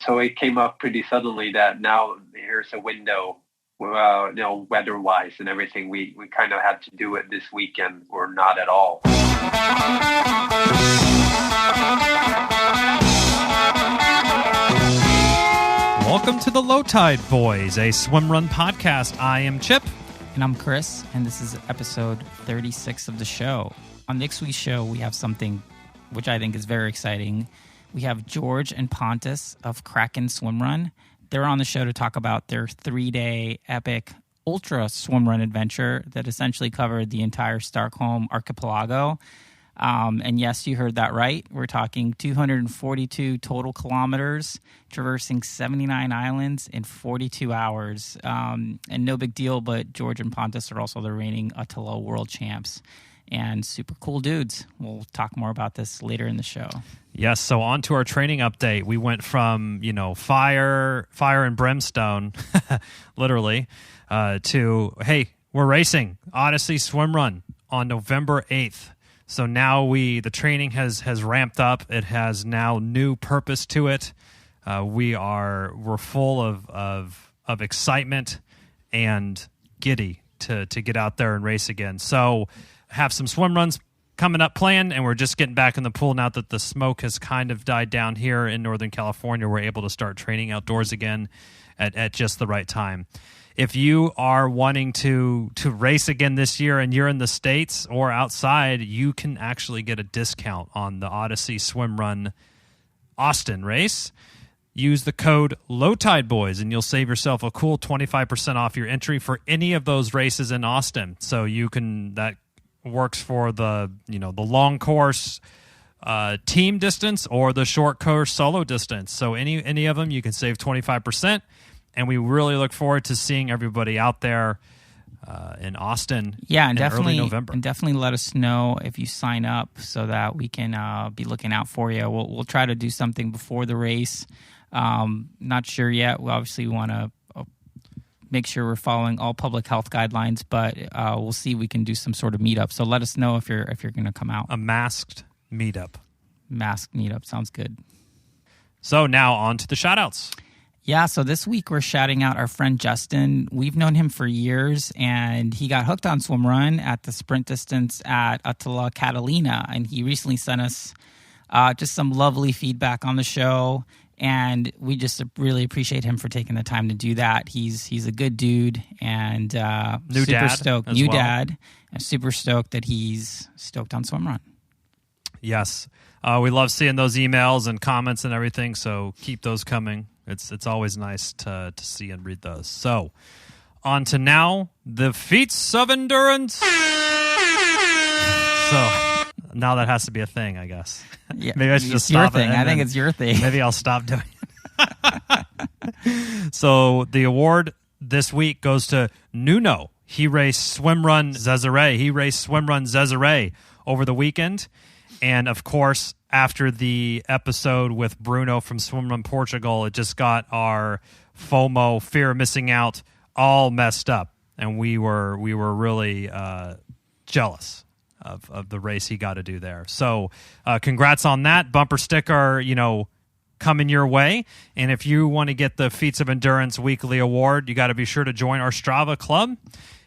so it came up pretty suddenly that now here's a window, weather-wise and everything. We kind of had to do it this weekend or not at all. Welcome to the Low Tide Boyz, a Swimrun podcast. I am Chip. And I'm Chris, and this is episode 36 of the show. On next week's show, we have something which I think is very exciting. We have George and Pontus of Kraken Swimrun. They're on the show to talk about their 3-day epic ultra swimrun adventure that essentially covered the entire Stockholm Archipelago. And yes, you heard that right. We're talking 242 total kilometers, traversing 79 islands in 42 hours. And no big deal, but George and Pontus are also the reigning Ötillö World Champs and super cool dudes. We'll talk more about this later in the show. Yes, so on to our training update. We went from, fire and brimstone, literally, to, hey, we're racing Ödyssey Swimrun on November 8th. So now the training has ramped up. It has now new purpose to it. We're full of excitement and giddy to get out there and race again. So have some swim runs coming up planned, and we're just getting back in the pool now that the smoke has kind of died down here in Northern California. We're able to start training outdoors again at just the right time. If you are wanting to race again this year and you're in the States or outside, you can actually get a discount on the Ödyssey Swimrun Austin race. Use the code LOWTIDEBOYZ and you'll save yourself a cool 25% off your entry for any of those races in Austin. So that works for the long course team distance or the short course solo distance. So any of them you can save 25%. And we really look forward to seeing everybody out there in Austin in early November. And definitely let us know if you sign up so that we can be looking out for you. We'll try to do something before the race. Not sure yet. We obviously want to make sure we're following all public health guidelines, but we'll see if we can do some sort of meetup. So let us know if you're going to come out. A masked meetup. Masked meetup. Sounds good. So now on to the shout-outs. Yeah, so this week we're shouting out our friend Justin. We've known him for years, and he got hooked on swimrun at the sprint distance at Ötillö Catalina, and he recently sent us just some lovely feedback on the show, and we just really appreciate him for taking the time to do that. He's a good dude, and new dad, and super stoked that he's stoked on swimrun. Yes, we love seeing those emails and comments and everything, so keep those coming. It's always nice to see and read those. So, on to now, the feats of endurance. So, now that has to be a thing, I guess. Yeah, maybe I should just stop it. I think it's your thing. Maybe I'll stop doing it. So, the award this week goes to Nuno. He raced Swimrun Zezere over the weekend. And, of course, after the episode with Bruno from Swimrun Portugal, it just got our FOMO, fear of missing out, all messed up. And we were really jealous of the race he got to do there. So congrats on that. Bumper sticker, coming your way. And if you want to get the Feats of Endurance Weekly Award, you got to be sure to join our Strava club.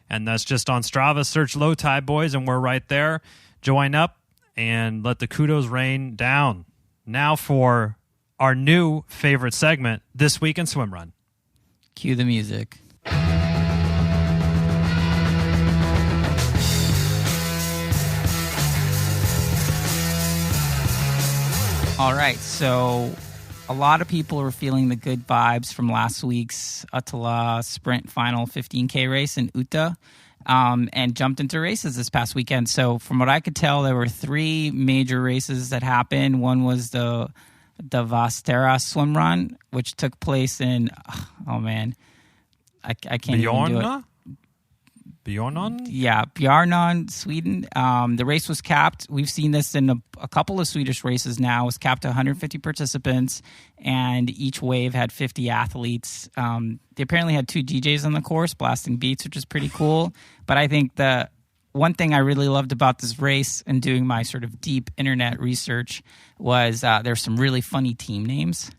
And that's just on Strava. Search Low Tide Boyz, and we're right there. Join up and let the kudos rain down. Now for our new favorite segment, This Week in Swimrun. Cue the music. All right, so a lot of people were feeling the good vibes from last week's Ötillö Sprint Final 15K race in Ötillö. And jumped into races this past weekend. So from what I could tell, there were 3 major races that happened. One was the Vastera Swimrun, which took place in, I can't even do it. Björnön? Yeah, Björnön, Sweden. The race was capped. We've seen this in a couple of Swedish races now. It was capped to 150 participants, and each wave had 50 athletes. They apparently had 2 DJs on the course blasting beats, which is pretty cool. But I think the one thing I really loved about this race and doing my sort of deep internet research was there's some really funny team names.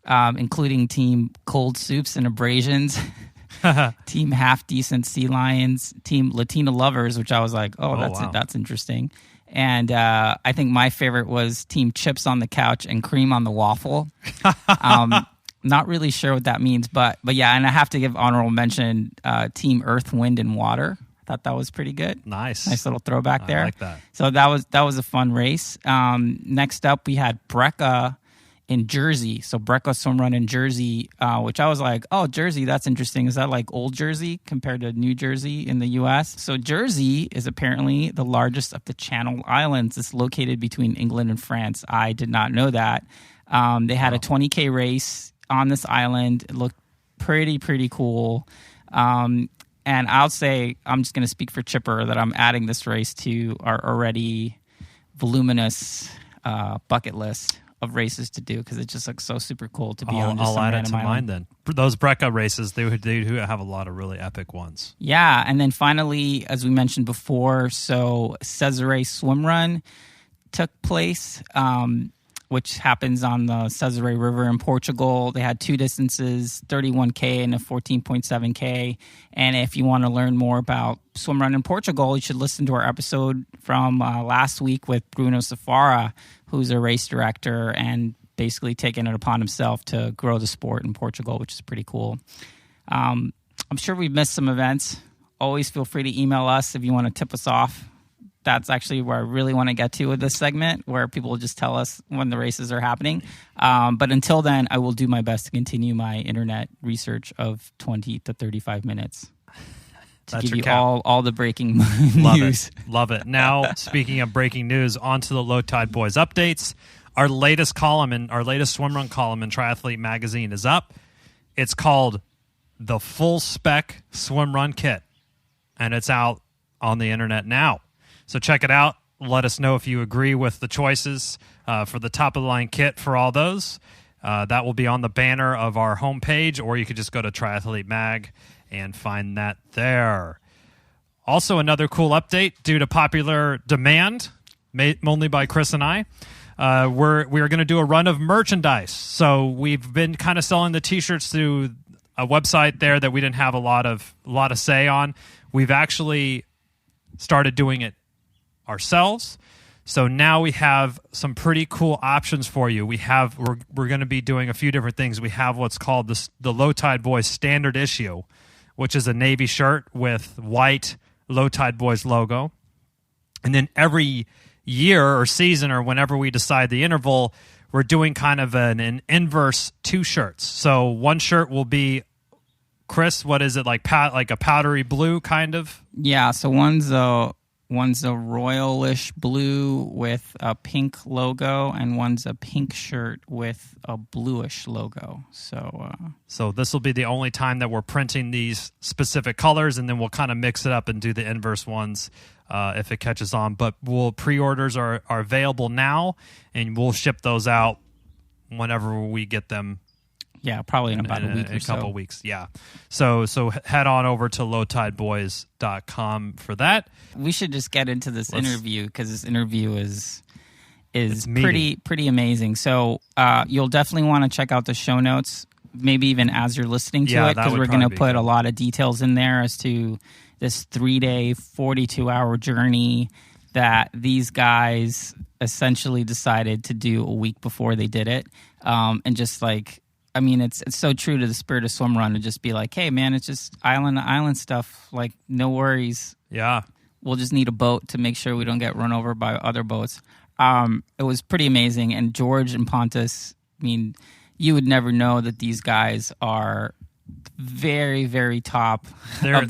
including Team Cold Soups and Abrasions, Team Half Decent Sea Lions, Team Latina Lovers, which I was like, that's interesting. And I think my favorite was Team Chips on the Couch and Cream on the Waffle. Not really sure what that means, but yeah, and I have to give honorable mention Team Earth, Wind, and Water. I thought that was pretty good. Nice little throwback there. I like that. So that was a fun race. Next up, we had Brecka in Jersey. So Brecka Swimrun in Jersey, which I was like, oh, Jersey, that's interesting. Is that like old Jersey compared to New Jersey in the U.S.? So Jersey is apparently the largest of the Channel Islands. It's located between England and France. I did not know that. They had a 20K race on this island. It looked pretty cool. And I'll say, I'm just going to speak for Chipper, that I'm adding this race to our already voluminous bucket list of races to do, because it just looks so super cool to be on just some random island. I'll add it to mine then. Those Brecka races, they do have a lot of really epic ones. Yeah, and then finally, as we mentioned before, so Cesare Swimrun took place, which happens on the Cesare River in Portugal. They had two distances, 31K and a 14.7K. And if you want to learn more about swimrun in Portugal, you should listen to our episode from last week with Bruno Safara, who's a race director and basically taking it upon himself to grow the sport in Portugal, which is pretty cool. I'm sure we've missed some events. Always feel free to email us if you want to tip us off. That's actually where I really want to get to with this segment, where people will just tell us when the races are happening. But until then, I will do my best to continue my internet research of 20 to 35 minutes to give you all the breaking news. Love it. Now, speaking of breaking news, on to the Low Tide Boyz updates. Our latest swimrun column in Triathlete Magazine is up. It's called The Full Spec Swimrun Kit, and it's out on the internet now. So check it out. Let us know if you agree with the choices for the top-of-the-line kit for all those. That will be on the banner of our homepage, or you could just go to Triathlete Mag and find that there. Also, another cool update due to popular demand, made only by Chris and I. We are going to do a run of merchandise. So we've been kind of selling the T-shirts through a website there that we didn't have a lot of say on. We've actually started doing it ourselves. So now we have some pretty cool options for you. We're going to be doing a few different things. We have what's called the Low Tide Boyz Standard Issue, which is a navy shirt with white Low Tide Boyz logo. And then every year or season, or whenever we decide the interval, we're doing kind of an inverse two shirts. So one shirt will be, Chris, what is it, like a powdery blue kind of? Yeah, so one's a royalish blue with a pink logo, and one's a pink shirt with a bluish logo. So this will be the only time that we're printing these specific colors, and then we'll kind of mix it up and do the inverse ones if it catches on. But pre-orders are available now, and we'll ship those out whenever we get them. Yeah, probably in about a week or so. A couple weeks, yeah. So head on over to lowtideboyz.com for that. We should just get into this interview, because this interview is pretty amazing. So you'll definitely want to check out the show notes, maybe even as you're listening to it, because we're going to put a lot of details in there as to this 3-day, 42-hour journey that these guys essentially decided to do a week before they did it. And just like, I mean, it's so true to the spirit of swimrun to just be like, hey, man, it's just island to island stuff. Like, no worries. Yeah. We'll just need a boat to make sure we don't get run over by other boats. It was pretty amazing. And George and Pontus, I mean, you would never know that these guys are very, very top of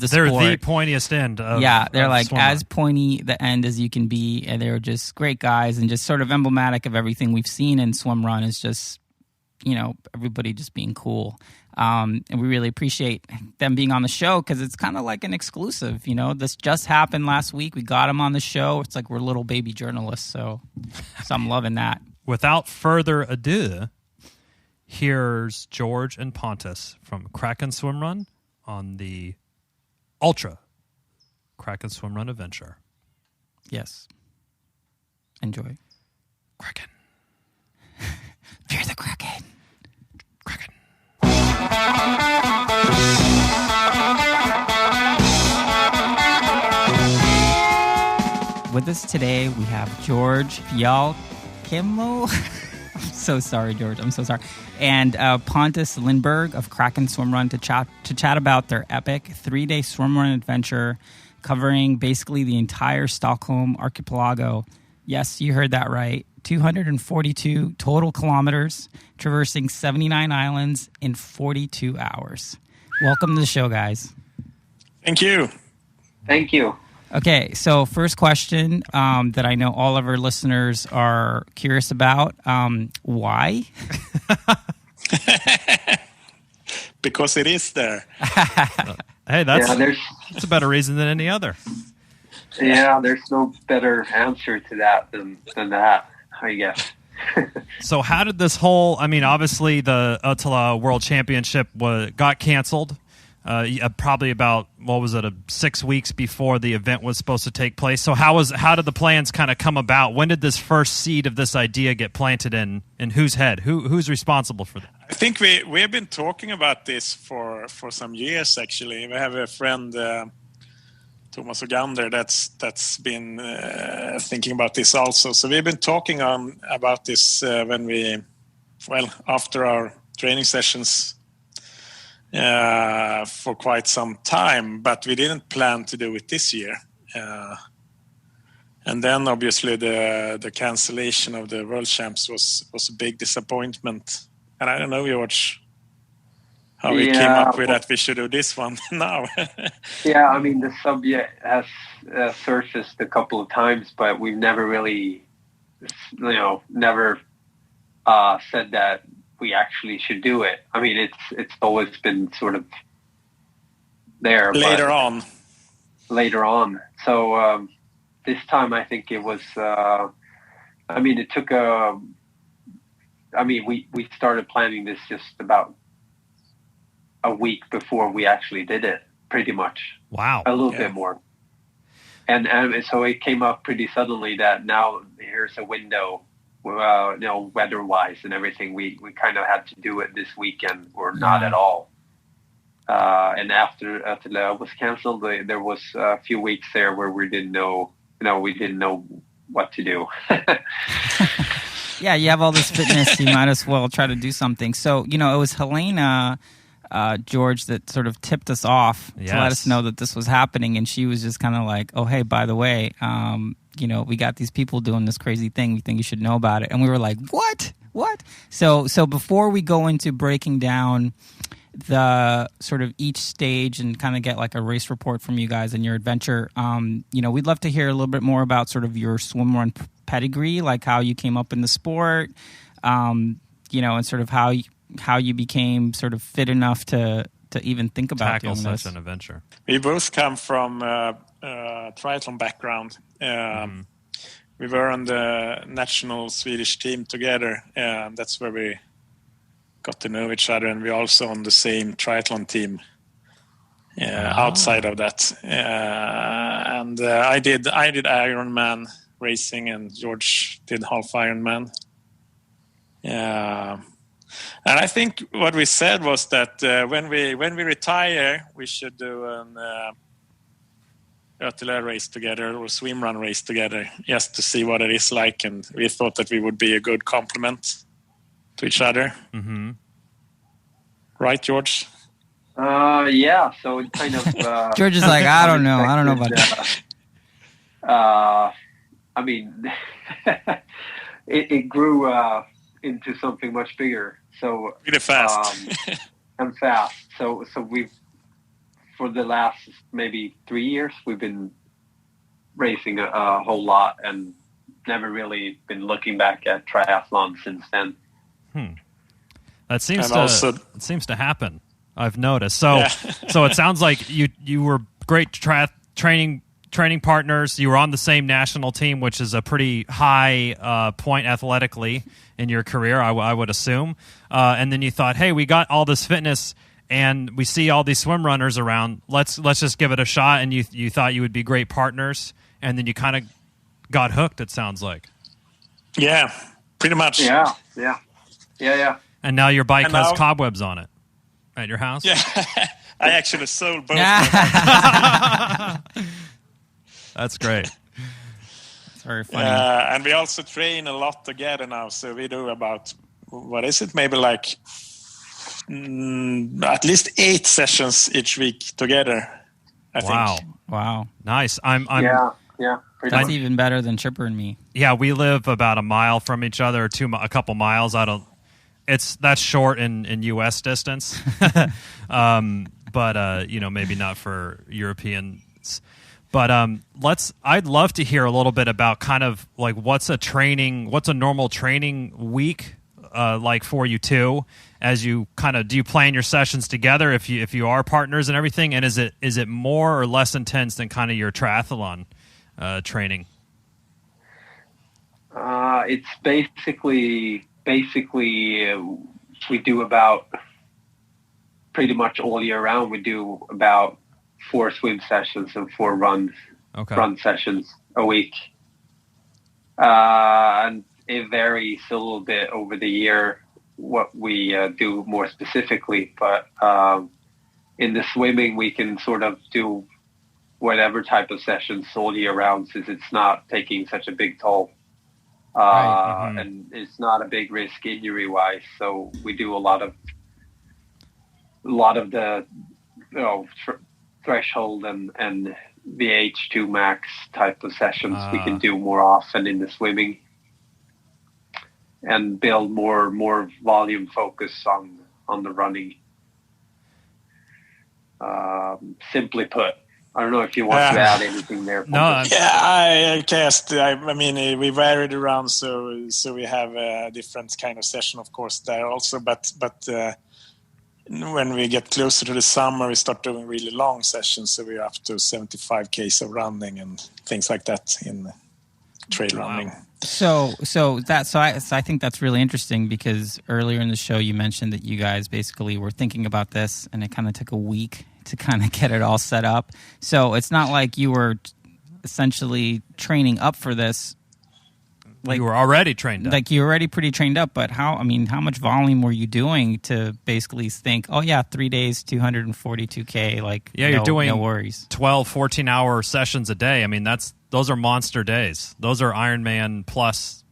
the sport. They're the pointiest end of they're like swimrun. As pointy the end as you can be. And they're just great guys and just sort of emblematic of everything we've seen in swimrun is just, you know, everybody just being cool. And we really appreciate them being on the show because it's kind of like an exclusive. You know, this just happened last week. We got them on the show. It's like we're little baby journalists. So I'm loving that. Without further ado, here's George and Pontus from Kraken Swimrun on the Ultra Kraken Swimrun Adventure. Yes. Enjoy. Kraken. Fear the Kraken. Kraken. With us today, we have George Bjälkemo. I'm so sorry, George. I'm so sorry. And Pontus Lindberg of Kraken Swimrun to chat about their epic 3-day swimrun adventure covering basically the entire Stockholm Archipelago. Yes, you heard that right. 242 total kilometers, traversing 79 islands in 42 hours. Welcome to the show, guys. Thank you. Thank you. Okay, so first question that I know all of our listeners are curious about. Why? Because it is there. Hey, that's a better reason than any other. Yeah, there's no better answer to that than that, I guess. So how did this whole, I mean, obviously the Ötillö World Championship got canceled. Probably about, 6 weeks before the event was supposed to take place. So how did the plans kind of come about? When did this first seed of this idea get planted in whose head? Who's responsible for that? I think we have been talking about this for some years, actually. We have a friend, Thomas Ogander, that's been thinking about this also. So we've been talking about this after our training sessions for quite some time, but we didn't plan to do it this year. And then obviously the cancellation of the World Champs was a big disappointment. And I don't know, George, how we came up with that we should do this one now. Yeah, I mean, the subject has surfaced a couple of times, but we've never really, said that we actually should do it. I mean, it's always been sort of there. Later on. So this time I think it was, it took we started planning this just about a week before we actually did it, pretty much. Wow. A little bit more. And so it came up pretty suddenly that now here's a window, weather-wise and everything. We kind of had to do it this weekend or not at all. And after Ötillö was canceled, there was a few weeks there where we didn't know what to do. Yeah, you have all this fitness, you might as well try to do something. So, it was Helena, George, that sort of tipped us off to let us know that this was happening. And she was just kind of like, oh, hey, by the way, we got these people doing this crazy thing. We think you should know about it. And we were like, what? So before we go into breaking down the sort of each stage and kind of get like a race report from you guys and your adventure, we'd love to hear a little bit more about sort of your swimrun pedigree, like how you came up in the sport, and sort of how you became sort of fit enough to even think about tackle doing such this. an adventure. We both come from triathlon background. We were on the national Swedish team together. That's where we got to know each other, and we're also on the same triathlon team outside of that. And I did Ironman racing, and George did half Ironman. And I think what we said was that when we retire, we should do an Ötillö race together or swimrun race together, just to see what it is like. And we thought that we would be a good complement to each other. Mm-hmm. Right, George? Yeah. So it kind of George is like, I don't know about that. It grew into something much bigger. So really fast. And fast. So we've, for the last maybe 3 years, we've been racing a whole lot and never really been looking back at triathlon since then. That seems it seems to happen. I've noticed. So so it sounds like you were great training partners. You were on the same national team, which is a pretty high point athletically in your career, I would assume. And then you thought, hey, we got all this fitness and we see all these swim runners around. Let's just give it a shot. And you thought you would be great partners, and then you kind of got hooked. It sounds like. Yeah, pretty much. Yeah. And now your bike And has now- cobwebs on it at your house? Yeah, I actually sold both. That's great. It's very funny. And we also train a lot together now. So we do about, what is it? Maybe like at least 8 sessions each week together, I think. Wow. Nice. I'm Yeah. Pretty That's much. even better than Chipper and me. Yeah, we live about a mile from each other, or a couple miles. That's short in U.S. distance, but maybe not for Europeans. But I'd love to hear a little bit about kind of like what's a normal training week like for you two, as you do you plan your sessions together if you are partners and everything, and is it more or less intense than kind of your triathlon training? It's basically we do about pretty much all year round. We do about 4 swim sessions and 4 run sessions a week, and it varies a little bit over the year what we do more specifically. But in the swimming, we can sort of do whatever type of sessions all year round, since it's not taking such a big toll. And it's not a big risk injury wise. So we do a lot of the threshold and the H2 max type of sessions we can do more often in the swimming, and build more volume focus on the running. Simply put. I don't know if you want to add anything there. No, I guess. I mean, we varied around, so we have a different kind of session, of course, there also. But when we get closer to the summer, we start doing really long sessions. So we're up to 75 Ks of running and things like that in trail running. So I think that's really interesting, because earlier in the show you mentioned that you guys basically were thinking about this, and it kind of took a week to kind of get it all set up. So it's not like you were essentially training up for this. Like, you were already trained up. Like you were already pretty trained up, but how much volume were you doing to basically think, 3 days, 242K, like, you're doing no worries. 12, 14-hour sessions a day. I mean, those are monster days. Those are Ironman plus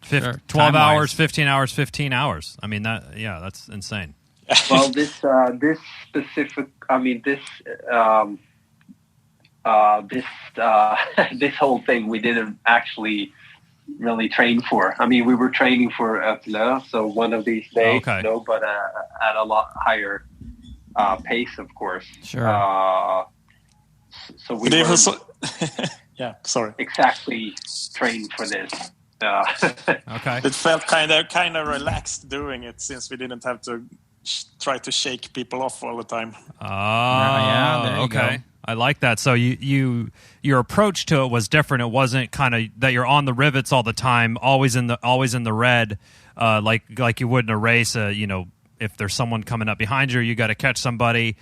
12 hours, 15 hours, 15 hours. I mean, that's insane. Well, this specific, I mean, this whole thing we didn't actually really train for. I mean, we were training for Ötillö, so one of these days, but at a lot higher pace, of course. Sure. So we exactly trained for this. It felt kind of relaxed doing it, since we didn't have to try to shake people off all the time. There you go. I like that. So your approach to it was different. It wasn't kind of that you're on the rivets all the time, always in the red, like you would in a race. If there's someone coming up behind you, you got to catch somebody.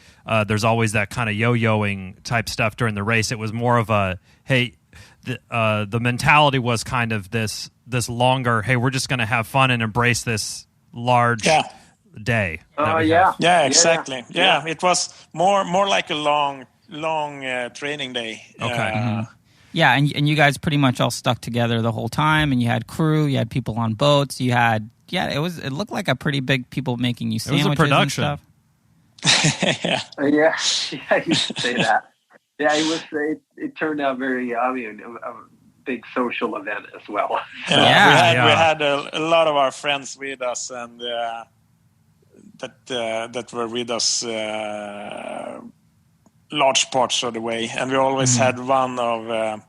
There's always that kind of yo-yoing type stuff during the race. It was more of a, hey, the mentality was kind of this longer, hey, we're just going to have fun and embrace this large day. Exactly. Yeah, it was more like a long training day. Okay. Yeah, and you guys pretty much all stuck together the whole time, and you had crew, you had people on boats, you had it looked like a pretty big people making you sandwiches. It was a production. And stuff. Yeah, you should say that. Yeah, it turned out very, a big social event as well. We had a lot of our friends with us, and that were with us large parts of the way. And we always had one of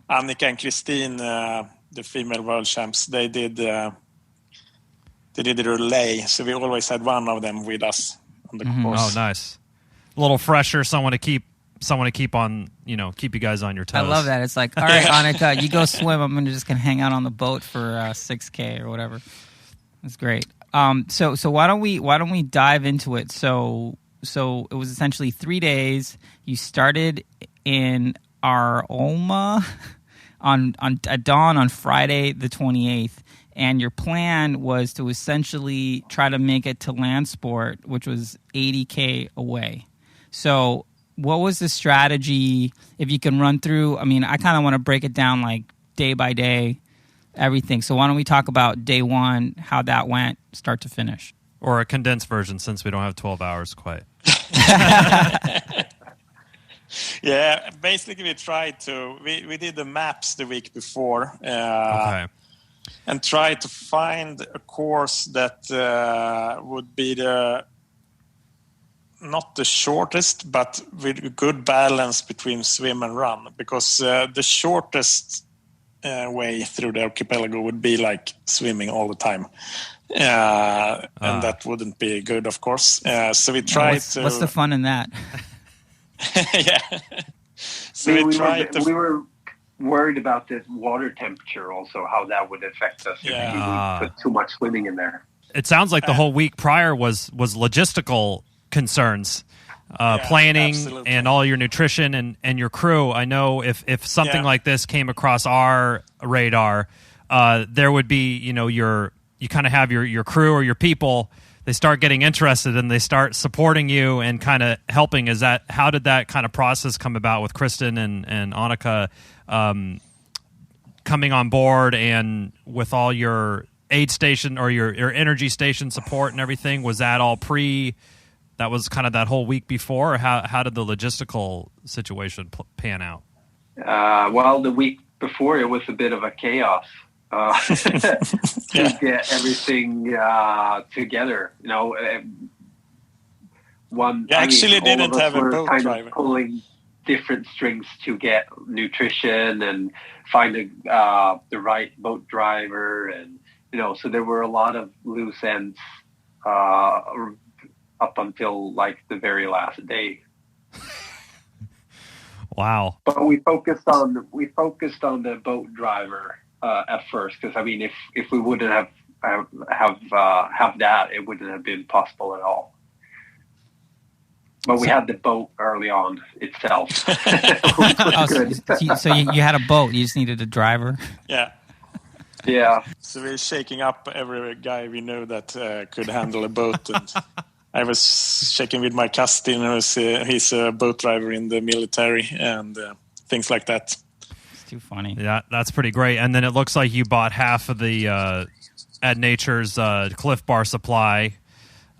Annika and Christine, the female world champs. They did the relay, so we always had one of them with us on the course. Oh, nice! A little fresher, someone to keep on, keep you guys on your toes. I love that. It's like, all right, Annika, you go swim. I'm just gonna hang out on the boat for 6K or whatever. That's great. So why don't we dive into it? So it was essentially 3 days. You started in Aroma at dawn on Friday the 28th, and your plan was to essentially try to make it to land sport, which was 80K away. So what was the strategy, if you can run through? I mean, I kind of want to break it down like day by day, everything. So why don't we talk about day one, how that went, start to finish? Or a condensed version, since we don't have 12 hours quite. Yeah, basically we tried to, we did the maps the week before. Okay. And tried to find a course that would be not the shortest, but with a good balance between swim and run. Because the shortest way through the archipelago would be like swimming all the time. And that wouldn't be good, of course. So we tried to... What's the fun in that? Yeah. So we were worried about the water temperature also, how that would affect us if we put too much swimming in there. It sounds like the whole week prior was logistical concerns, planning, absolutely. and all your nutrition and your crew. I know if something like this came across our radar, there would be, you kind of have your crew or your people. They start getting interested and they start supporting you and kind of helping. How did that kind of process come about with Kristen and Annika coming on board, and with all your aid station or your energy station support and everything? Was that all that was kind of that whole week before, or how did the logistical situation pan out? Well, the week before it was a bit of a chaos. To get everything together, didn't have a boat driver. Pulling different strings to get nutrition and find the right boat driver, and so there were a lot of loose ends up until like the very last day. Wow! But we focused on the boat driver at first, because I mean, if we wouldn't have that, it wouldn't have been possible at all. But we had the boat early on itself. So you had a boat, you just needed a driver. Yeah. So we're shaking up every guy we knew that could handle a boat. And I was checking with my cousin, he's a boat driver in the military, and things like that. Too funny. Yeah, that's pretty great. And then it looks like you bought half of the At Nature's Cliff Bar supply,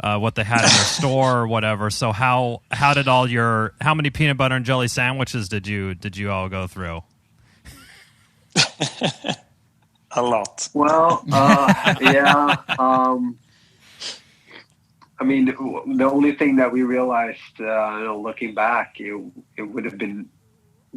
what they had in their store or whatever. So how did how many peanut butter and jelly sandwiches did you all go through? A lot. Well, yeah. I mean, the only thing that we realized, looking back, it would have been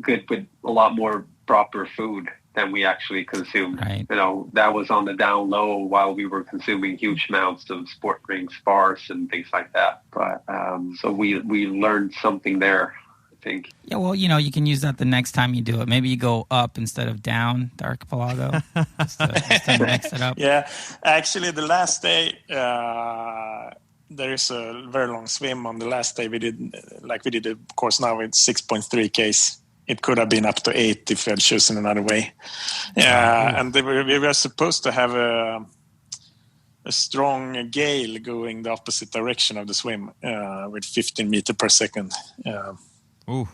good with a lot more proper food than we actually consumed. Right. That was on the down low while we were consuming huge amounts of sport drinks, bars, and things like that. But so we learned something there, I think. Yeah, well, you can use that the next time you do it. Maybe you go up instead of down the archipelago, just to mix it up. Yeah, actually, the last day, there is a very long swim. On the last day, we did, of course, now with 6.3 Ks. It could have been up to 8 if we had chosen another way. And we were supposed to have a strong gale going the opposite direction of the swim with 15 meters per second. Ooh.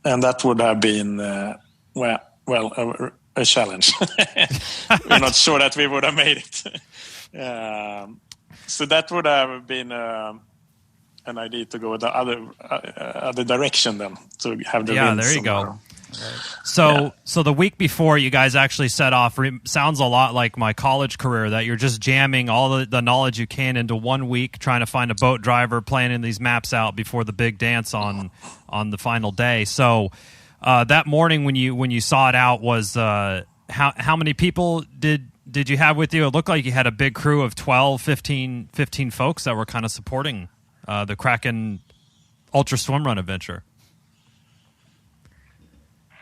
And that would have been, a challenge. We're not sure that we would have made it. So that would have been an idea to go the other direction then, to have the wind there you somewhere. go. So the week before you guys actually set off, sounds a lot like my college career, that you're just jamming all the knowledge you can into 1 week, trying to find a boat driver, planning these maps out before the big dance on the final day. So that morning when you saw it out, was how many people did you have with you? It looked like you had a big crew of 12, 15 folks that were kind of supporting the Kraken Ultra Swimrun Adventure.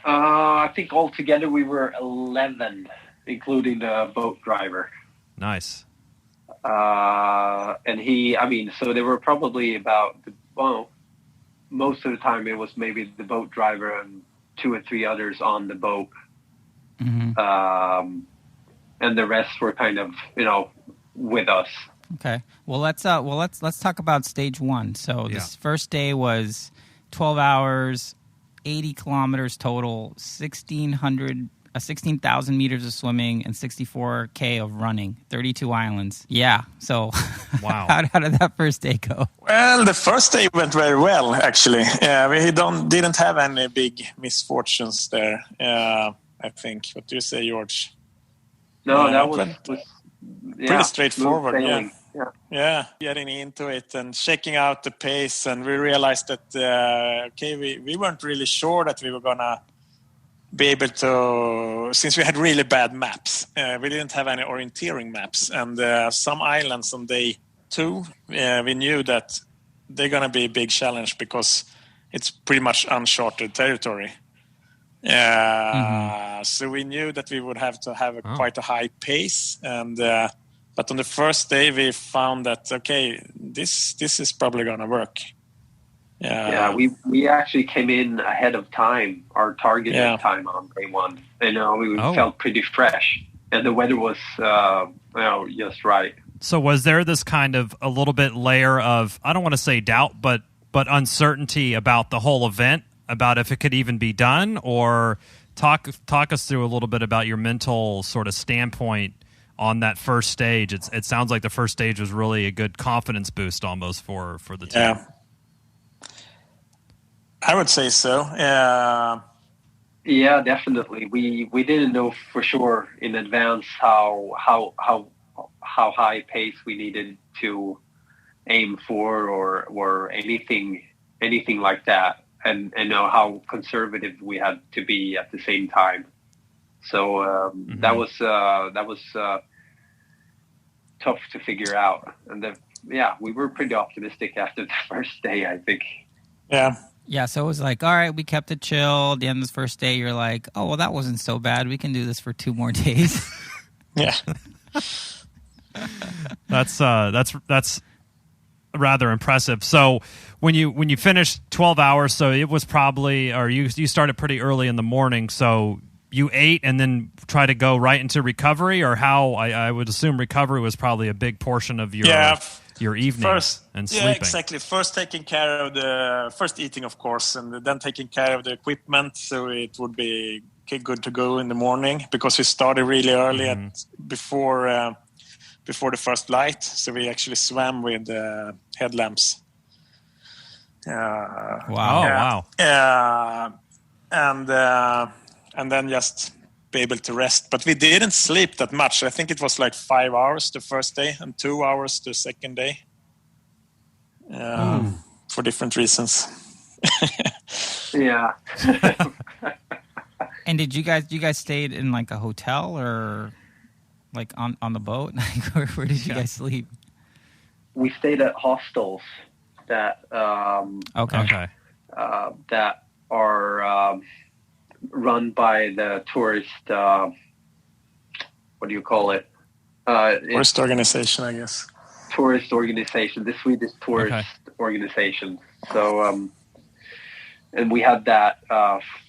I think altogether we were 11, including the boat driver. Nice. And so there were probably most of the time it was maybe the boat driver and 2 or 3 others on the boat. Mm-hmm. and the rest were kind of, with us. Okay. Well, let's talk about stage 1. So this first day was 12 hours, 80 kilometers total, 16,000 meters of swimming, and 64K of running, 32 islands. Yeah. So wow. how did that first day go? Well, the first day went very well, actually. We didn't have any big misfortunes there, I think. What do you say, George? No, that was pretty straightforward. Yeah. Getting into it and checking out the pace, and we realized that we weren't really sure that we were gonna be able to, since we had really bad maps. We didn't have any orienteering maps, and some islands on day 2, we knew that they're gonna be a big challenge because it's pretty much uncharted territory. So we knew that we would have to have quite a high pace, and but on the first day we found that this is probably gonna work. We actually came in ahead of time, our targeted time on day 1. We felt pretty fresh, and the weather was just right. So was there this kind of a little bit layer of, I don't want to say doubt, but uncertainty about the whole event, about if it could even be done? Or talk us through a little bit about your mental sort of standpoint on that first stage. It sounds like the first stage was really a good confidence boost almost for the team. Yeah, I would say so. Yeah, definitely. We didn't know for sure in advance how high pace we needed to aim for, or anything like that, and know how conservative we had to be at the same time. So that was tough to figure out, and we were pretty optimistic after the first day, I think. Yeah, so it was like, all right, we kept it chill. At the end of the first day, you're like, oh, well, that wasn't so bad. We can do this for 2 more days. Yeah. That's rather impressive. So when you finished 12 hours, so it was probably, or you started pretty early in the morning, so you ate and then try to go right into recovery, or how? I would assume recovery was probably a big portion of your evening and sleeping. Yeah, exactly. First eating, of course, and then taking care of the equipment, so it would be good to go in the morning, because we started really early before the first light, so we actually swam with headlamps. Wow. And then just be able to rest. But we didn't sleep that much. I think it was like 5 hours the first day and 2 hours the second day. For different reasons. Yeah. And did you guys stayed in like a hotel, or like on the boat? Where did you guys sleep? We stayed at hostels that that are run by the tourist. What do you call it? Tourist organization, I guess. Tourist organization, the Swedish tourist organization. So, and we had that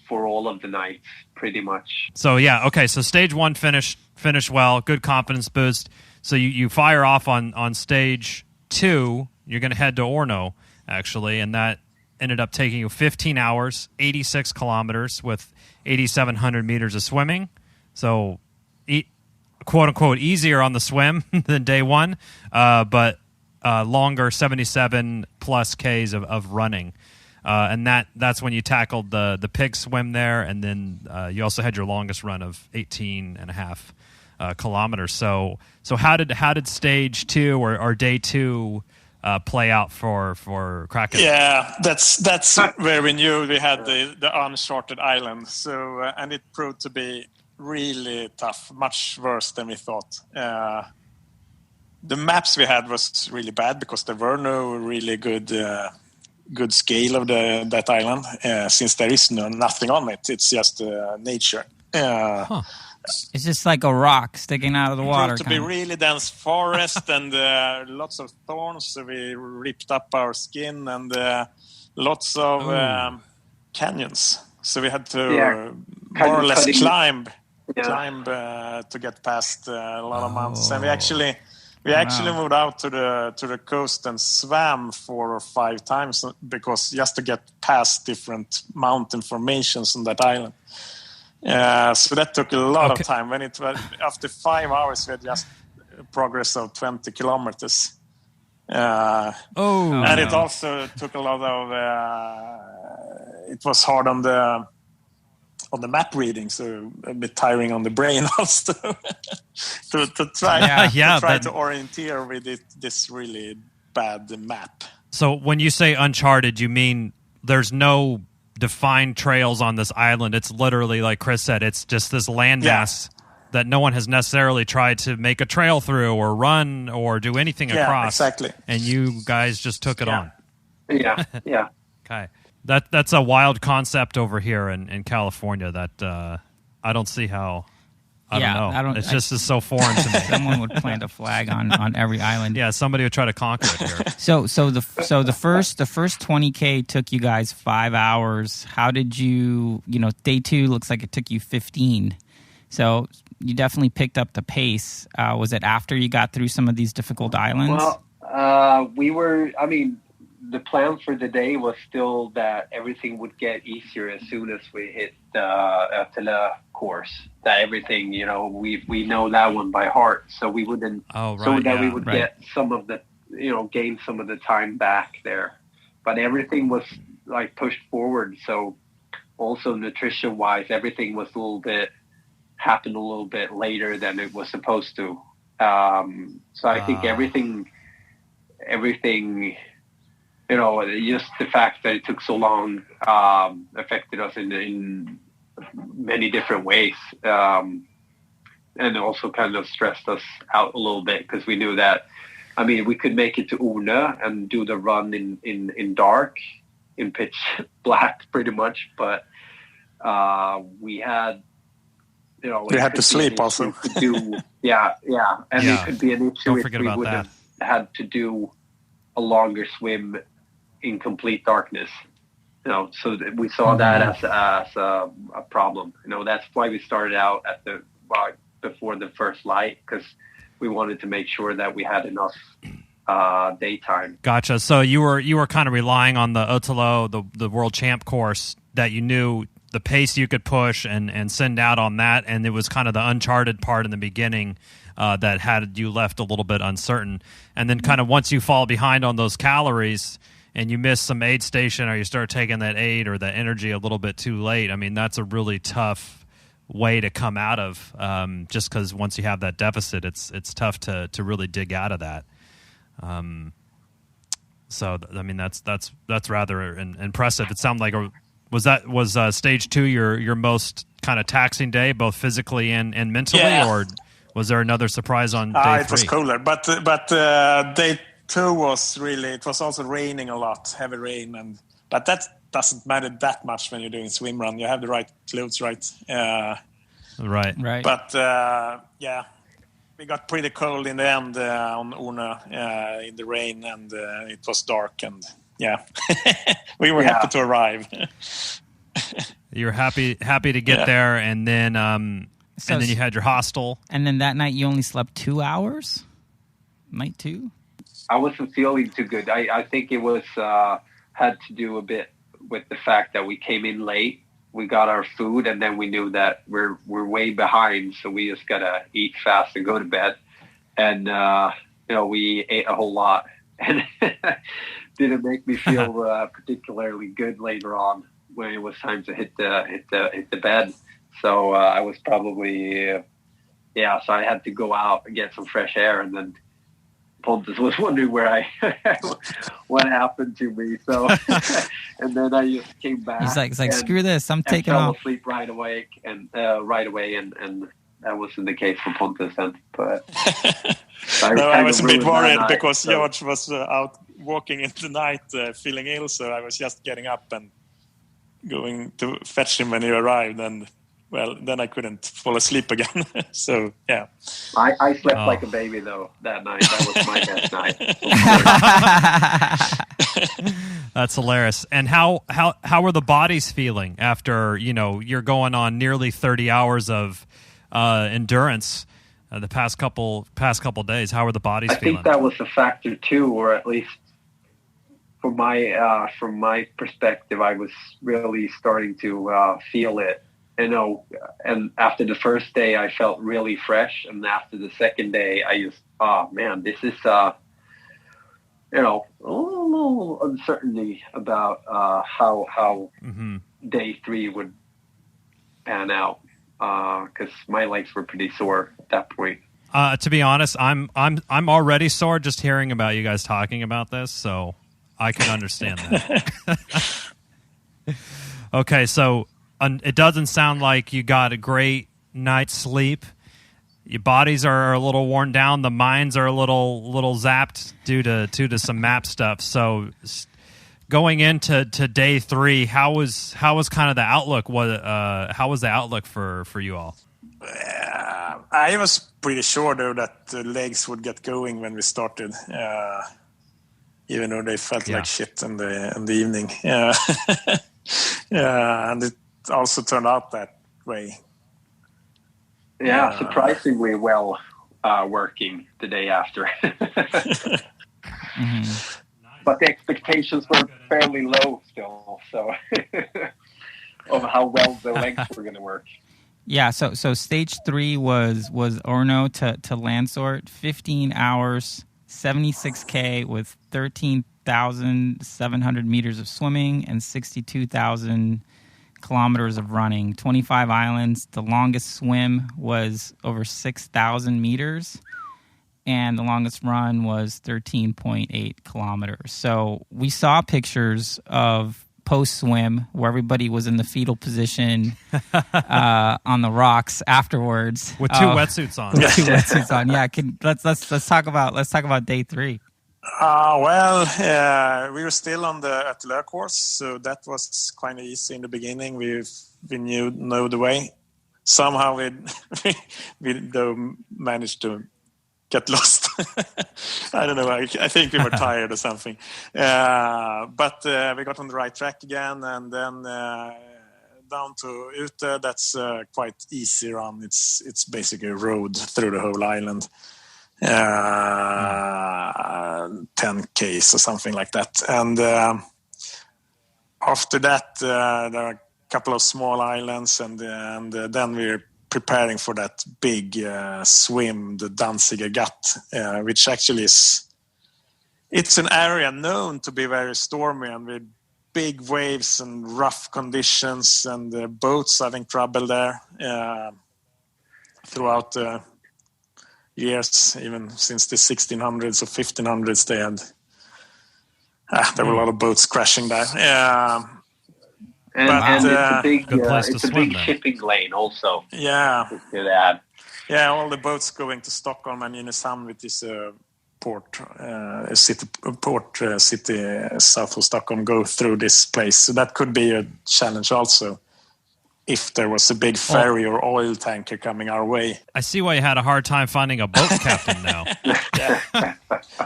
for all of the nights, pretty much. So so stage 1 finished well, good confidence boost. So you fire off on stage 2. You're going to head to Orno, actually, and that ended up taking you 15 hours, 86 kilometers with 8,700 meters of swimming. So, quote unquote, easier on the swim than day 1, but longer, 77 plus Ks of running. And that's when you tackled the pig swim there, and then you also had your longest run of 18.5 kilometers. So how did stage 2 or day 2 play out for Kraken? Yeah, that's where we knew we had the uncharted island. So and it proved to be really tough, much worse than we thought. The maps we had was really bad because there were no really good scale of that island, since there is nothing on it. It's just nature. It's just like a rock sticking out of the water. It proved to be really dense forest and lots of thorns. So we ripped up our skin, and lots of canyons. So we had to more or less climb climb to get past a lot of mountains, and we actually moved out to the coast and swam 4 or 5 times because just to get past different mountain formations on that island. So that took a lot of time. When it was after 5 hours, we had just a progress of 20 kilometers. And it also took a lot of. It was hard on the map reading, so a bit tiring on the brain also to try to orienteer with this really bad map. So when you say uncharted, you mean there's no defined trails on this island? It's literally, like Chris said, it's just this landmass that no one has necessarily tried to make a trail through or run or do anything across. Exactly. And you guys just took it on. Yeah. Okay. That's a wild concept over here in California that I don't see how. I don't know. It's just so foreign to me. Someone would plant a flag on every island. Yeah, somebody would try to conquer it here. So the first 20K took you guys 5 hours. How did you day 2 looks like it took you 15. So you definitely picked up the pace. Was it after you got through some of these difficult islands? Well, the plan for the day was still that everything would get easier as soon as we hit the Ötillö course. That everything, we know that one by heart, so we wouldn't. We would get some of the, gain some of the time back there. But everything was like pushed forward. So also nutrition-wise, everything was happened a little bit later than it was supposed to. So I think everything. Just the fact that it took so long affected us in many different ways, and also kind of stressed us out a little bit because we knew that, we could make it to Ötillö and do the run in dark, in pitch black, pretty much, but we had. We had to sleep also. And it could be an issue if we would have had to do a longer swim in complete darkness, so we saw that as a problem. That's why we started out before the first light, because we wanted to make sure that we had enough daytime. Gotcha. So you were kind of relying on the Ötillö, the World Champ course, that you knew the pace you could push and send out on that, and it was kind of the uncharted part in the beginning that had you left a little bit uncertain. And then kind of once you fall behind on those calories and you miss some aid station or you start taking that aid or that energy a little bit too late, that's a really tough way to come out of, just because once you have that deficit, it's tough to really dig out of that. That's rather impressive. It sounded like was stage 2 your most kind of taxing day, both physically and mentally, or was there another surprise on day 3? It was cooler, but day 2 was really. It was also raining a lot, heavy rain, but that doesn't matter that much when you're doing swimrun. You have the right clothes, right? Right. But we got pretty cold in the end on Ötillö in the rain, and it was dark, and we were happy to arrive. You were happy to get there, and then and then you had your hostel. And then that night you only slept 2 hours? Night 2? I wasn't feeling too good. I think it was had to do a bit with the fact that we came in late. We got our food, and then we knew that we're way behind, so we just gotta eat fast and go to bed. And we ate a whole lot, and didn't make me feel particularly good later on when it was time to hit the bed. So I was probably so I had to go out and get some fresh air, and then Pontus was wondering what happened to me. So and then I just came back. He's like screw this, I'm taking off. Fell asleep right away, and that wasn't the case for Pontus then. But I was a bit worried because George was out walking in the night feeling ill, so I was just getting up and going to fetch him when he arrived, and then I couldn't fall asleep again. So I slept like a baby though that night. That was my best night. That's hilarious. And how are the bodies feeling after you're going on nearly 30 hours of endurance the past couple days. How are the bodies feeling? I think that was a factor too, or at least from my perspective, I was really starting to feel it. And after the first day, I felt really fresh, and after the second day, I just, oh man, this is a little uncertainty about how day 3 would pan out, because my legs were pretty sore at that point. To be honest, I'm already sore just hearing about you guys talking about this, so I can understand that. Okay, so it doesn't sound like you got a great night's sleep. Your bodies are a little worn down. The minds are a little zapped due to some map stuff. So going into day 3, how was kind of the outlook? How was the outlook for you all? I was pretty sure though that the legs would get going when we started, even though they felt like shit in the evening. And it also turned out that way. Yeah, surprisingly well working the day after. But the expectations were fairly low still, so of how well the legs were going to work. Yeah, so stage 3 was Orno to Landsort, 15 hours, 76K with 13,700 meters of swimming and 62,000 kilometers of running, 25 islands. The longest swim was over 6,000 meters, and the longest run was 13.8 kilometers. So we saw pictures of post-swim where everybody was in the fetal position on the rocks afterwards with 2 wetsuits on. With 2 wetsuits on. Yeah, let's talk about day 3. We were still on the Ötillö course, so that was kind of easy in the beginning. We know the way. Somehow we managed to get lost. I don't know. I think we were tired or something. But we got on the right track again, and then down to Ötillö. That's a quite easy run. It's basically a road through the whole island. 10 Ks or something like that. And after that, there are a couple of small islands, and then we're preparing for that big swim, the Danziger Gut, which actually it's an area known to be very stormy and with big waves and rough conditions, and boats having trouble there throughout the years, even since the 1600s or 1500s. They had there were a lot of boats crashing there. And it's a big there. shipping lane also. Yeah. To that. Yeah, all the boats going to Stockholm and Nynäshamn, which is a city south of Stockholm, go through this place. So that could be a challenge also, if there was a big ferry or oil tanker coming our way. I see why you had a hard time finding a boat captain now. Yeah.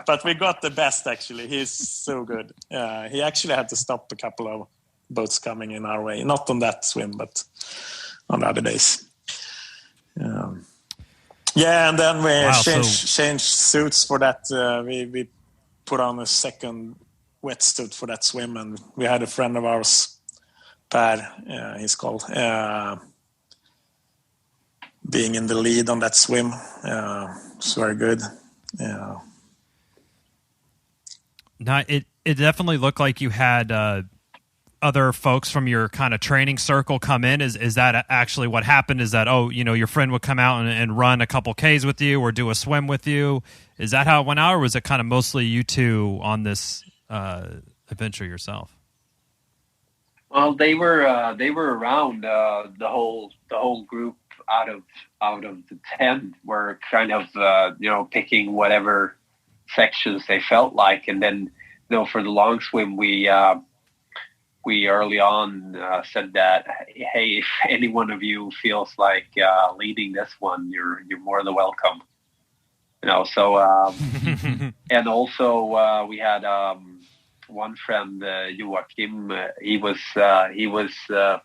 But we got the best, actually. He's so good. He actually had to stop a couple of boats coming in our way. Not on that swim, but on the other days. And then we changed suits for that. We put on a second wetsuit for that swim, and we had a friend of ours, Per, he's called, being in the lead on that swim. It's very good. Now, it definitely looked like you had other folks from your kind of training circle come in. Is that actually what happened? Is that, your friend would come out and run a couple Ks with you or do a swim with you? Is that how it went out, or was it kind of mostly you two on this adventure yourself? Well, they were around the whole group out of the 10 were kind of picking whatever sections they felt like, and then for the long swim we early on said that, hey, if any one of you feels like leading this one, you're more than welcome. So and also we had one friend, Joachim. He was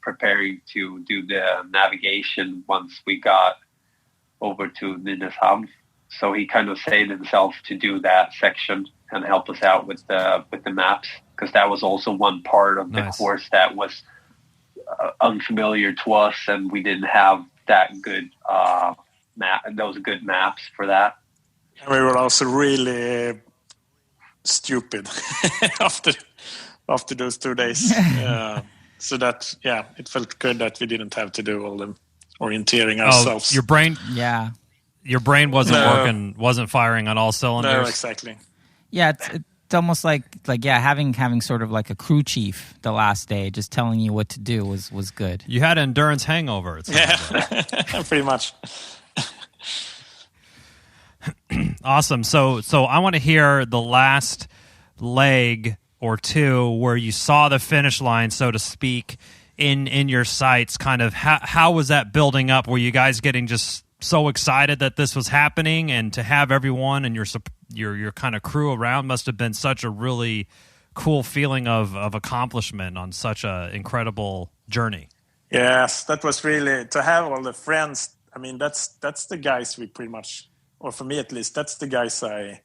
preparing to do the navigation once we got over to Nynäshamn. So he kind of saved himself to do that section and help us out with the maps, because that was also one part of the course that was unfamiliar to us, and we didn't have that good those good maps for that. And we were also really stupid after those 2 days. So that, it felt good that we didn't have to do all the orienteering ourselves. Your brain, your brain wasn't working, wasn't firing on all cylinders. No, exactly. Yeah, it's almost like having sort of like a crew chief the last day, just telling you what to do was good. You had an endurance hangover. Yeah, pretty much. Awesome. So I want to hear the last leg or two where you saw the finish line, so to speak, in your sights. Kind of how was that building up? Were you guys getting just so excited that this was happening, and to have everyone and your kind of crew around must have been such a really cool feeling of accomplishment on such a incredible journey. Yes, that was really, to have all the friends. I mean, that's the guys we pretty much, or for me at least, that's the guys I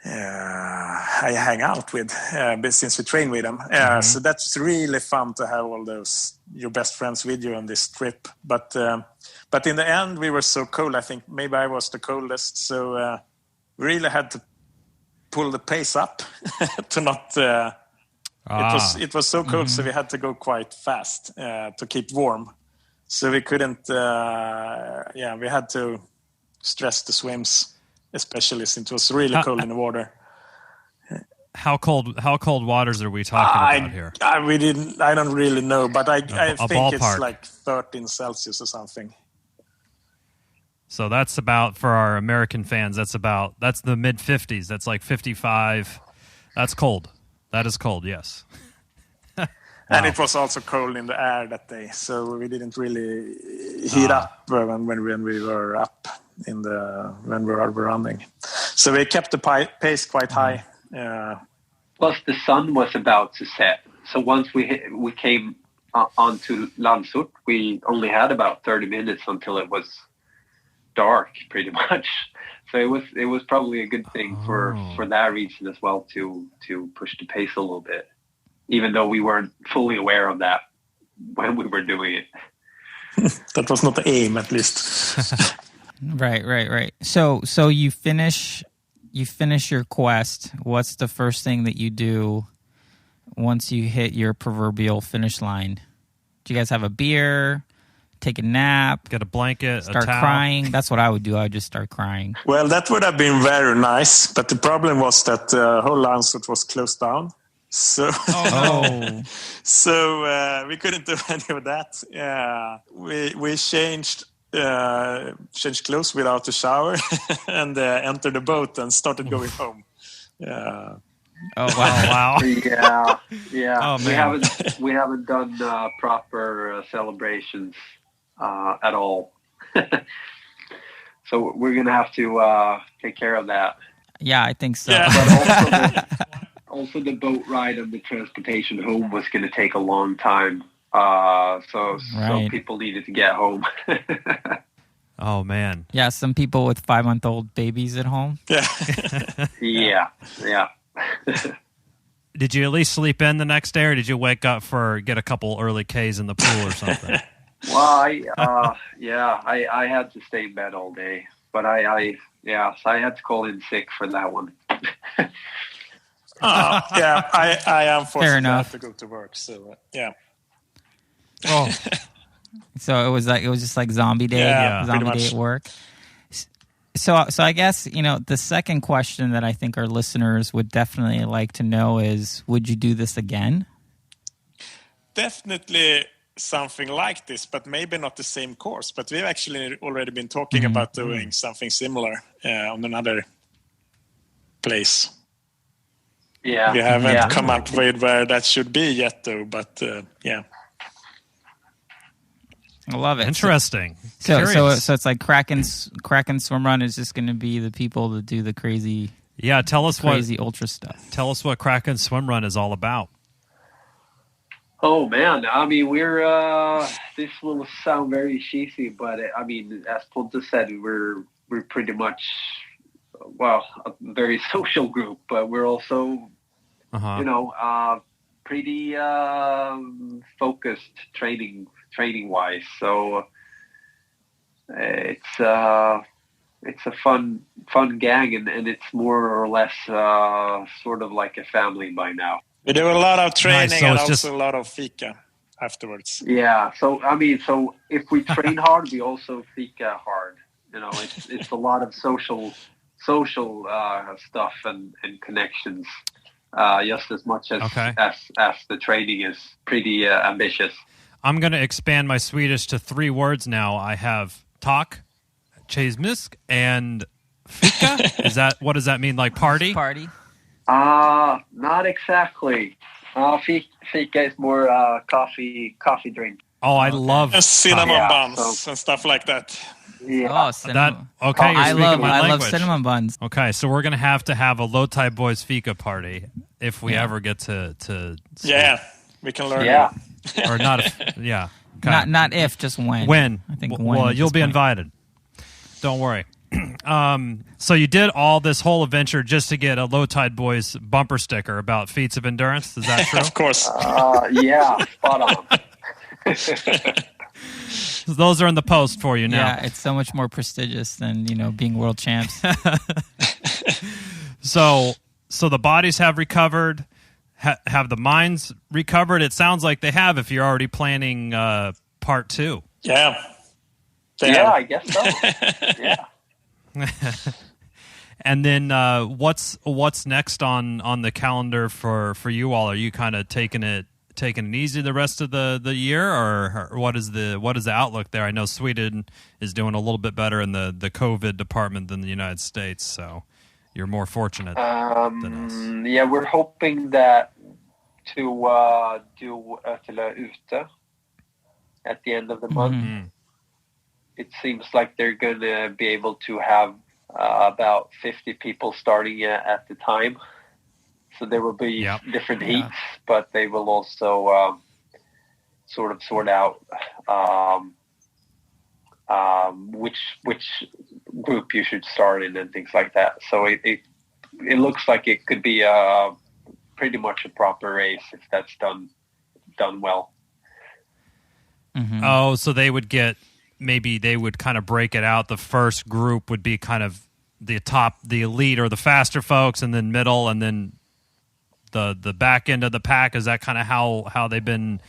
hang out with since we train with them. So that's really fun to have all those your best friends with you on this trip. But in the end, we were so cold. I think maybe I was the coldest, so we really had to pull the pace up to not. It was so cold, so we had to go quite fast to keep warm. So we couldn't. We had to stress the swims, especially since it was really cold in the water. How cold waters are we talking about here? I don't really know, but I think ballpark. It's like 13 Celsius or something. So that's about, for our American fans, that's the mid 50s. That's like 55. That's cold. That is cold, yes. And it was also cold in the air that day, so we didn't really heat up when we were up when we were running. So we kept the pace quite high. Plus, the sun was about to set. So once we came onto Landsort, we only had about 30 minutes until it was dark, pretty much. So it was probably a good thing for that reason as well, to push the pace a little bit, even though we weren't fully aware of that when we were doing it. That was not the aim, at least. Right. So you finish your quest. What's the first thing that you do once you hit your proverbial finish line? Do you guys have a beer? Take a nap? Get a blanket? Start a towel? crying? That's what I would do. I would just start crying. Well, that would have been very nice, but the problem was that whole Landsort was closed down. So, so we couldn't do any of that. We changed clothes without a shower and entered the boat and started going home. Oh wow! Yeah. Oh, man. We haven't done proper celebrations at all. So we're gonna have to take care of that. Yeah, I think so. Yeah. But also the boat ride and the transportation home was going to take a long time. So people needed to get home. Oh, man. Yeah, some people with 5-month-old babies at home. Yeah. Did you at least sleep in the next day, or did you wake up get a couple early Ks in the pool or something? Well, I had to stay in bed all day, but I had to call in sick for that one. I am fortunate to go to work, so yeah. Oh, so it was just like zombie day, zombie day at work. So I guess the second question that I think our listeners would definitely like to know is, would you do this again? Definitely something like this, but maybe not the same course. But we've actually already been talking about doing something similar on another place. Yeah, we haven't come up with where that should be yet, though. But yeah, I love it. Interesting. So it's like Kraken Swimrun is just going to be the people that do the crazy. Yeah, tell us crazy ultra stuff. Tell us what Kraken Swimrun is all about. Oh man, I mean, we're this will sound very cheesy, but I mean, as Pontus said, we're pretty much, well, a very social group, but we're also, you know, pretty focused training wise. So it's a fun gang, and it's more or less sort of like a family by now. We do a lot of training Nice, so and it's also just- a lot of fika afterwards. Yeah. So I mean, so if we train hard, we also fika hard. You know, it's a lot of social stuff and connections, just as much as the training is pretty ambitious. I'm going to expand my Swedish to 3 words now. I have tak, chasmisk, and fika. What does that mean? Like party? Party. Not exactly. Fika is more coffee drink. Oh, I love Cinnamon buns and stuff like that. Yeah. Oh, cinnamon. Okay, you're speaking my I language. love cinnamon buns. Okay, so we're going to have a Low Tide Boyz fika party if we ever get to Yeah, we can learn. Yeah. or not yeah. Okay. Not if, just when. When. I think well, when. well, at you'll this be point. invited. Don't worry. So you did all this whole adventure just to get a Low Tide Boyz bumper sticker about feats of endurance. Is that true? Of course. Yeah, spot on. Those are in the post for you now. Yeah, it's so much more prestigious than, being world champs. So the bodies have recovered. Have the minds recovered? It sounds like they have. If you're already planning part 2. Yeah. I guess so. Yeah. And then what's next on the calendar for you all? Are you kind of taking it easy the rest of the year, or what is the outlook there? I know Sweden is doing a little bit better in the COVID department than the United States, so you're more fortunate than us. Yeah, we're hoping that to do Ötillö ute at the end of the month. Mm-hmm. It seems like they're going to be able to have about 50 people starting at the time. So there will be different heats, but they will also sort out which group you should start in and things like that. So it looks like it could be pretty much a proper race if that's done well. Mm-hmm. Oh, so they would kind of break it out. The first group would be kind of the elite or the faster folks, and then middle, and then the back end of the pack. Is that kind of how they've been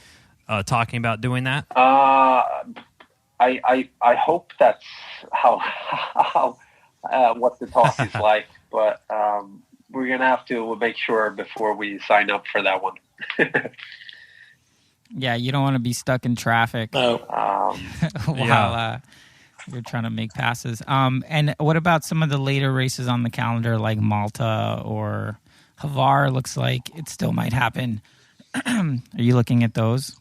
talking about doing that? I hope that's how what the talk is like, but we're gonna have to make sure before we sign up for that one. Yeah, you don't want to be stuck in traffic while you're trying to make passes. And what about some of the later races on the calendar, like Malta or Hvar? Looks like it still might happen. Are you looking at those?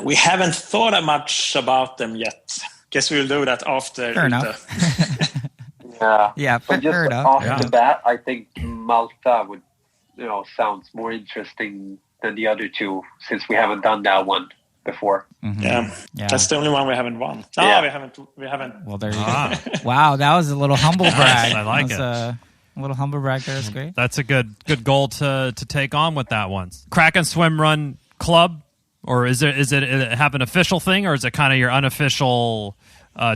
We haven't thought much about them yet. Guess we'll do that after. Fair enough. Yeah, but just fair enough. off the bat, I think Malta would, sounds more interesting than the other two, since we haven't done that one before. Mm-hmm. Yeah, that's the only one we haven't won. We haven't. Well, there you go. Wow, that was a little humble brag. I like it. A little humble brag there. That's great. That's a good goal to take on with that one. Kraken Swimrun Club, or is it have an official thing, or is it kind of your unofficial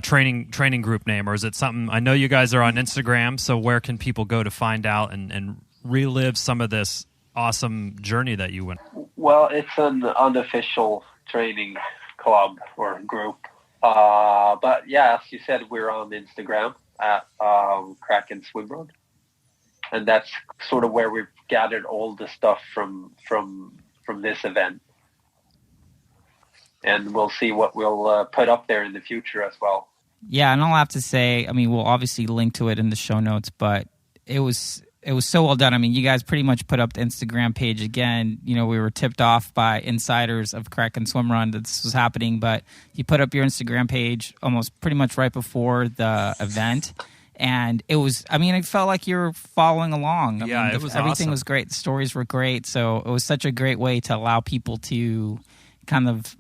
training group name, or is it something? I know you guys are on Instagram, so where can people go to find out and relive some of this awesome journey that you went? Well, it's an unofficial training club or group, but yeah, as you said, we're on Instagram at Kraken Swimrun, and that's sort of where we've gathered all the stuff from this event, and we'll see what we'll put up there in the future as well. Yeah, and I'll have to say, I mean, we'll obviously link to it in the show notes, but it was so well done. I mean, you guys pretty much put up the Instagram page again. We were tipped off by insiders of Kraken Swimrun that this was happening, but you put up your Instagram page almost pretty much right before the event. And it was, I mean, it felt like you were following along. It was everything awesome. was great. The stories were great. So it was such a great way to allow people to kind of,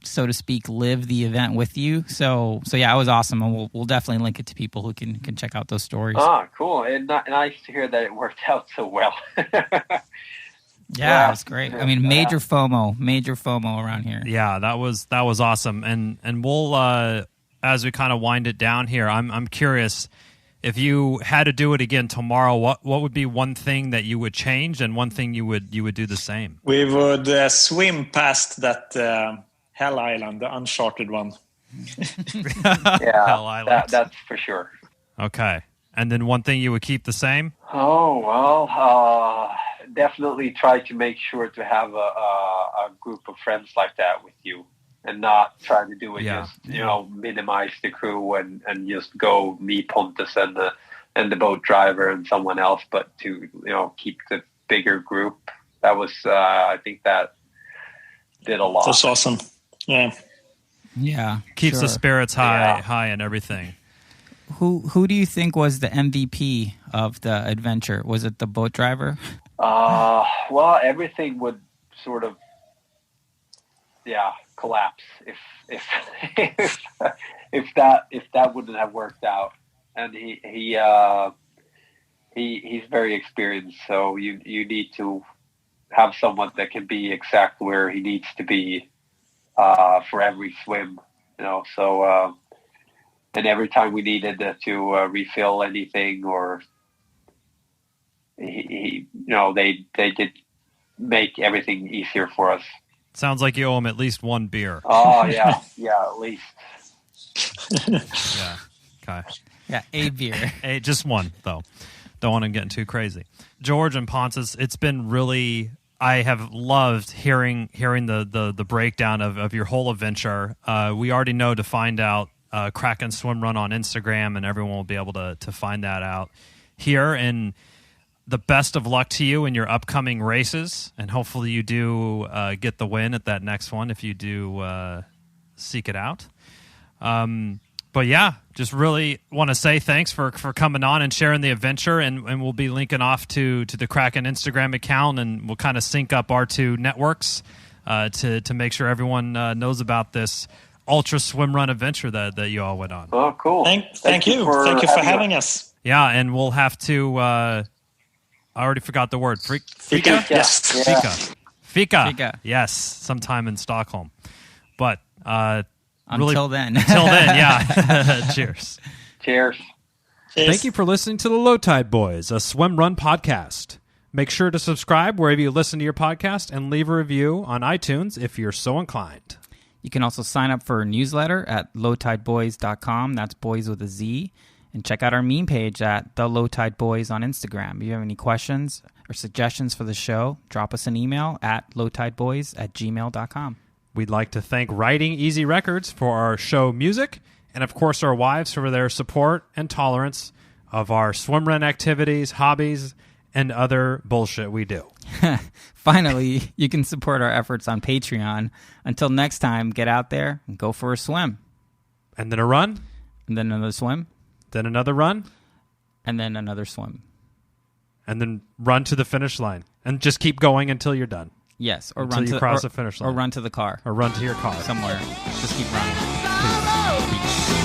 so to speak, live the event with you. So yeah, it was awesome, and we'll definitely link it to people who can check out those stories. Oh, cool. And nice to hear that it worked out so well. Yeah, it was great. I mean, major FOMO around here. Yeah, that was awesome. And we'll as we kind of wind it down here, I'm curious, if you had to do it again tomorrow, what would be one thing that you would change and one thing you would do the same? We would swim past that Hell Island, the uncharted one. Yeah, Hell Island. That's for sure. Okay. And then one thing you would keep the same? Oh, well, definitely try to make sure to have a group of friends like that with you, and not try to do it just, minimize the crew and just go me, Pontus, and the boat driver and someone else, but to, keep the bigger group. That was, I think that did a lot. That's awesome. Yeah. Yeah. Keeps the spirits high and everything. Who do you think was the MVP of the adventure? Was it the boat driver? Well, everything would sort of, collapse if that wouldn't have worked out. And he's very experienced, so you need to have someone that can be exactly where he needs to be for every swim. So and every time we needed to refill anything, or they did make everything easier for us. Sounds like you owe him at least one beer. Oh, yeah, at least. Yeah, okay. Yeah, a beer. Just one, though. Don't want him getting too crazy. George and Pontus, it's been really... I have loved hearing the breakdown of your whole adventure. We already know to find out Kraken Swimrun on Instagram, and everyone will be able to find that out here. And the best of luck to you in your upcoming races, and hopefully you do get the win at that next one if you do seek it out. But yeah, just really want to say thanks for coming on and sharing the adventure, and we'll be linking off to the Kraken Instagram account, and we'll kind of sync up our two networks to make sure everyone knows about this ultra swim run adventure that you all went on. Oh, cool. Thank you for having us. Yeah, and we'll have to I already forgot the word. Fika? Yes. Yeah. Fika. Yes, sometime in Stockholm. But Until then, yeah. Cheers. Cheers. Thank you for listening to the Low Tide Boyz, a Swimrun podcast. Make sure to subscribe wherever you listen to your podcast and leave a review on iTunes if you're so inclined. You can also sign up for a newsletter at lowtideboyz.com. That's boys with a Z. And check out our meme page at the Low Tide Boyz on Instagram. If you have any questions or suggestions for the show, drop us an email at lowtideboyz@gmail.com. We'd like to thank Writing Easy Records for our show music, and of course our wives for their support and tolerance of our swimrun activities, hobbies, and other bullshit we do. Finally, you can support our efforts on Patreon. Until next time, get out there and go for a swim. And then a run. And then another swim. Then another run. And then another swim. And then run to the finish line. And just keep going until you're done. Yes, or until run you to cross the finish line. Or run to the car. Or run to your car. Somewhere. Just keep running. Peace.